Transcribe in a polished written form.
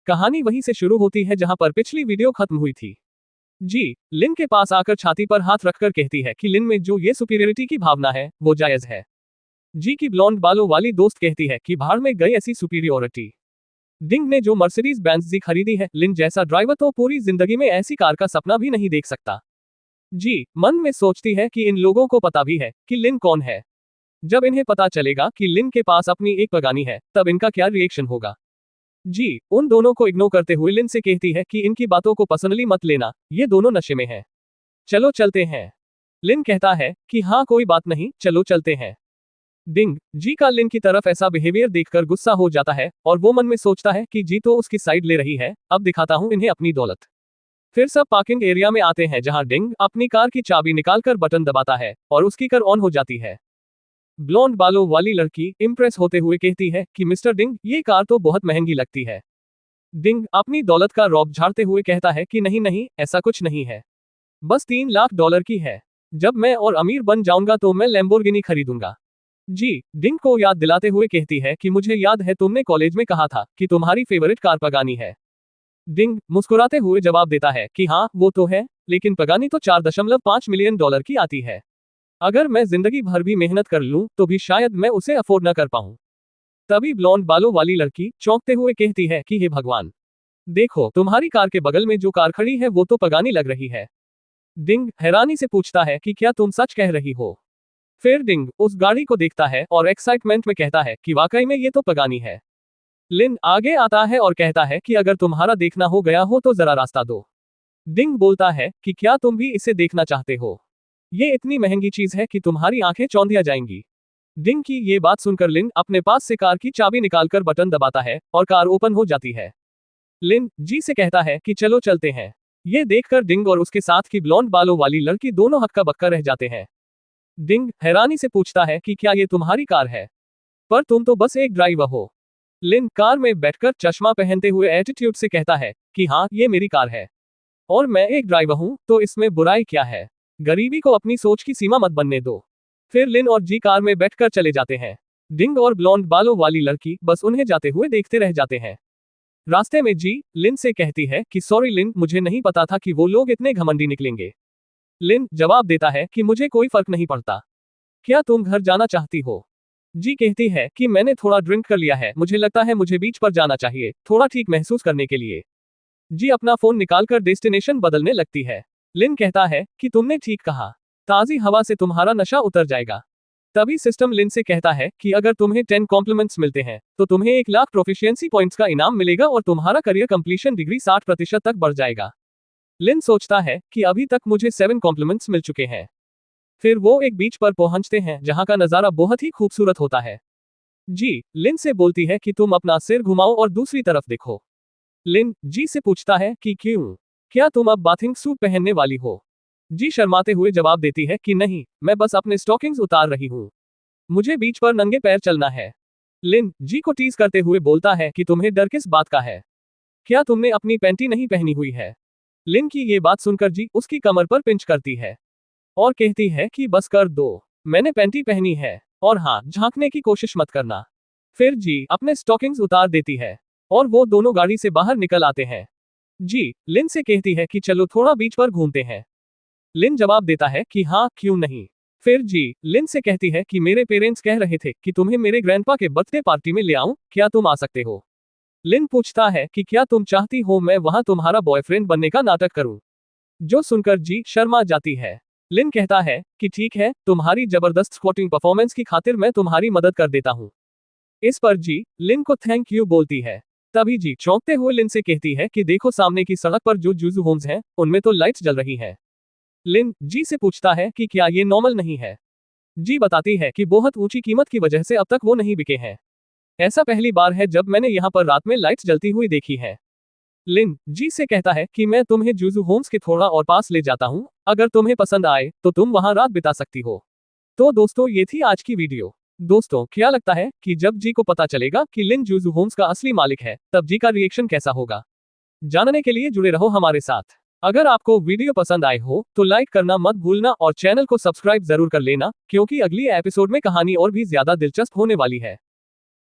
कहानी वहीं से शुरू होती है जहां पर पिछली वीडियो खत्म हुई थी। जी लिन के पास आकर छाती पर हाथ रखकर कहती है कि लिन में जो ये सुपीरियरिटी की भावना है वो जायज है। जी की ब्लॉन्ड बालों वाली दोस्त कहती है कि भाड़ में गई ऐसी सुपीरियोरिटी। डिंग ने जो मर्सिडीज बेंज जी खरीदी है, लिन जैसा ड्राइवर तो पूरी जिंदगी में ऐसी कार का सपना भी नहीं देख सकता। जी मन में सोचती है कि इन लोगों को पता भी है कि लिन कौन है। जब इन्हें पता चलेगा कि लिन के पास अपनी एक पगानी है तब इनका क्या रिएक्शन होगा। जी उन दोनों को इग्नोर करते हुए लिन से कहती है कि इनकी बातों को पर्सनली मत लेना, ये दोनों नशे में हैं। चलो चलते हैं। लिन कहता है कि हाँ कोई बात नहीं, चलो चलते हैं। डिंग जी का लिन की तरफ ऐसा बिहेवियर देखकर गुस्सा हो जाता है और वो मन में सोचता है कि जी तो उसकी साइड ले रही है, अब दिखाता हूं इन्हें अपनी दौलत। फिर सब पार्किंग एरिया में आते हैं जहां डिंग अपनी कार की चाबी निकालकर बटन दबाता है और उसकी कार ऑन हो जाती है। ब्लॉन्ड बालों वाली लड़की इंप्रेस होते हुए कहती है कि मिस्टर डिंग ये कार तो बहुत महंगी लगती है। डिंग अपनी दौलत का रौब झाड़ते हुए कहता है कि नहीं नहीं, ऐसा कुछ नहीं है, बस $3 लाख की है। जब मैं और अमीर बन जाऊंगा तो मैं लैम्बोर्गिनी खरीदूंगा। जी डिंग को याद दिलाते हुए कहती है कि मुझे याद है तुमने कॉलेज में कहा था कि तुम्हारी फेवरेट कार पगानी है। डिंग मुस्कुराते हुए जवाब देता है कि हाँ वो तो है, लेकिन पगानी तो $4.5 मिलियन की आती है। अगर मैं जिंदगी भर भी मेहनत कर लूं तो भी शायद मैं उसे अफोर्ड न कर पाऊं। तभी ब्लॉन्ड बालों वाली लड़की चौंकते हुए कहती है कि हे भगवान, देखो तुम्हारी कार के बगल में जो कार खड़ी है वो तो पगानी लग रही है। डिंग हैरानी से पूछता है कि क्या तुम सच कह रही हो। फिर डिंग उस गाड़ी को देखता है और एक्साइटमेंट में कहता है कि वाकई में ये तो पगानी है। लिन आगे आता है और कहता है कि अगर तुम्हारा देखना हो गया हो तो जरा रास्ता दो। डिंग बोलता है कि क्या तुम भी इसे देखना चाहते हो, ये इतनी महंगी चीज है कि तुम्हारी आंखें चौंधिया जाएंगी। डिंग की ये बात सुनकर लिन अपने पास से कार की चाबी निकालकर बटन दबाता है और कार ओपन हो जाती है। लिन जी से कहता है कि चलो चलते हैं। ये देखकर डिंग और उसके साथ की ब्लॉन्ड बालों वाली लड़की दोनों हक्का बक्का रह जाते हैं। डिंग हैरानी से पूछता है कि क्या ये तुम्हारी कार है, पर तुम तो बस एक ड्राइवर हो। लिन कार में बैठकर चश्मा पहनते हुए एटीट्यूड से कहता है कि हाँ ये मेरी कार है और मैं एक ड्राइवर हूं, तो इसमें बुराई क्या है। गरीबी को अपनी सोच की सीमा मत बनने दो। फिर लिन और जी कार में बैठकर चले जाते हैं। डिंग और ब्लॉन्ड बालों वाली लड़की बस उन्हें जाते हुए देखते रह जाते हैं। रास्ते में जी लिन से कहती है कि सॉरी लिन, मुझे नहीं पता था कि वो लोग इतने घमंडी निकलेंगे। लिन जवाब देता है कि मुझे कोई फर्क नहीं पड़ता, क्या तुम घर जाना चाहती हो। जी कहती है कि मैंने थोड़ा ड्रिंक कर लिया है, मुझे लगता है मुझे बीच पर जाना चाहिए, थोड़ा ठीक महसूस करने के लिए। जी अपना फोन निकालकर डेस्टिनेशन बदलने लगती है। लिन कहता है कि तुमने ठीक कहा, ताजी हवा से तुम्हारा नशा उतर जाएगा। तभी सिस्टम लिन से कहता है कि अगर तुम्हें 10 कॉम्प्लीमेंट्स मिलते हैं तो तुम्हें 1 लाख प्रोफिशिएंसी पॉइंट्स का इनाम मिलेगा और तुम्हारा करियर कंप्लीशन डिग्री 60% तक बढ़ जाएगा। लिन सोचता है कि अभी तक मुझे 7 कॉम्प्लीमेंट्स मिल चुके हैं। फिर वो एक बीच पर पहुंचते हैं जहां का नजारा बहुत ही खूबसूरत होता है। जी लिन से बोलती है कि तुम अपना सिर घुमाओ और दूसरी तरफ देखो। लिन जी से पूछता है कि क्यों, क्या तुम अब बाथिंग सूट पहनने वाली हो। जी शर्माते हुए जवाब देती है कि नहीं, मैं बस अपने स्टॉकिंग्स उतार रही हूँ, मुझे बीच पर नंगे पैर चलना है। लिन जी को टीज करते हुए बोलता है कि तुम्हें डर किस बात का है, क्या तुमने अपनी पैंटी नहीं पहनी हुई है। लिन की ये बात सुनकर जी उसकी कमर पर पिंच करती है और कहती है कि बस कर दो, मैंने पैंटी पहनी है, और हाँ झांकने की कोशिश मत करना। फिर जी अपने स्टॉकिंग्स उतार देती है और वो दोनों गाड़ी से बाहर निकल आते हैं। जी लिन से कहती है कि चलो थोड़ा बीच पर घूमते हैं। लिन जवाब देता है कि हाँ क्यों नहीं। फिर जी लिन से कहती है कि मेरे पेरेंट्स कह रहे थे कि तुम्हें मेरे ग्रैंडपा के बर्थडे पार्टी में ले आऊं, क्या तुम आ सकते हो। लिन पूछता है कि क्या तुम चाहती हो मैं वहां तुम्हारा बॉयफ्रेंड बनने का नाटक करूं, जो सुनकर जी शर्मा जाती है। लिन कहता है कि ठीक है, तुम्हारी जबरदस्त स्क्वाटिंग परफॉर्मेंस की खातिर मैं तुम्हारी मदद कर देता हूं। इस पर जी लिन को थैंक यू बोलती है। तभी जी चौंकते हुए लिन से कहती है कि देखो सामने की सड़क पर जो जूजू होम्स हैं उनमें तो लाइट्स जल रही हैं। लिन जी से पूछता है कि क्या ये नॉर्मल नहीं है। जी बताती है कि बहुत ऊंची कीमत की वजह से अब तक वो नहीं बिके हैं, ऐसा पहली बार है जब मैंने यहाँ पर रात में लाइट्स जलती हुई देखी है। लिन जी से कहता है कि मैं तुम्हें जूजू होम्स के थोड़ा और पास ले जाता हूँ, अगर तुम्हें पसंद आए तो तुम वहां रात बिता सकती हो। तो दोस्तों ये थी आज की वीडियो। दोस्तों क्या लगता है कि जब जी को पता चलेगा कि लिन जूजू होम्स का असली मालिक है तब जी का रिएक्शन कैसा होगा। जानने के लिए जुड़े रहो हमारे साथ। अगर आपको वीडियो पसंद आए हो तो लाइक करना मत भूलना और चैनल को सब्सक्राइब जरूर कर लेना, क्योंकि अगली एपिसोड में कहानी और भी ज्यादा दिलचस्प होने वाली है।